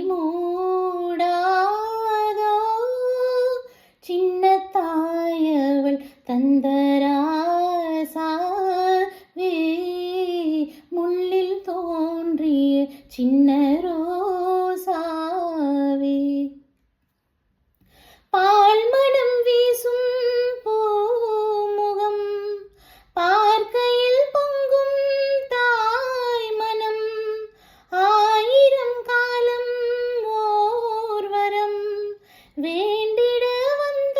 மூடாதோ சின்ன தாயவள் தந்தராசாவே முள்ளில் தோன்றிய சின்ன ரோசாவே பால் மனம் வீசும் பூமுகம் பார்க்கையில் பொங்கும் தாய் மனம் ஆயிரம் காலம் ஓர்வரம் வேண்டிட வந்த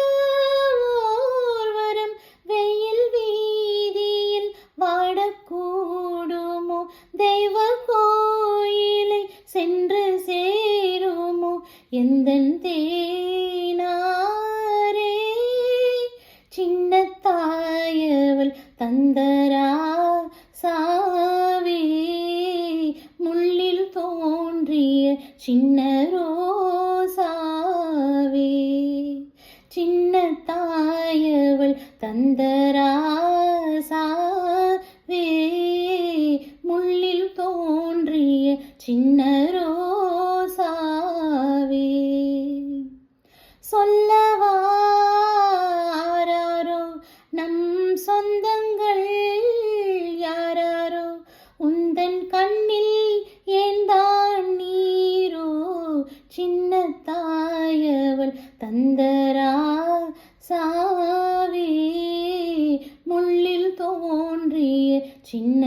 ஓர்வரம் வெயில் வீதியில் வாடக்கூடுமோ தெய்வ கோயிலை சென்று சேருமோ எந்தன் தேனாரே சின்ன தாயவள் தந்தராசாவே முள்ளில் தோன்றிய சின்ன ரோசாவே சின்ன தாயவள் தந்தராசாவே முள்ளில் தோன்றிய சின்ன ரோசாவே சொல்லவாராரோ நம் சொந்தங்கள் யாராரோ உந்தன் கண்ணில் ஏந்தான் நீரோ சின்ன தாயவள் தந்தராசாவே முள்ளில் தோன்றிய சின்ன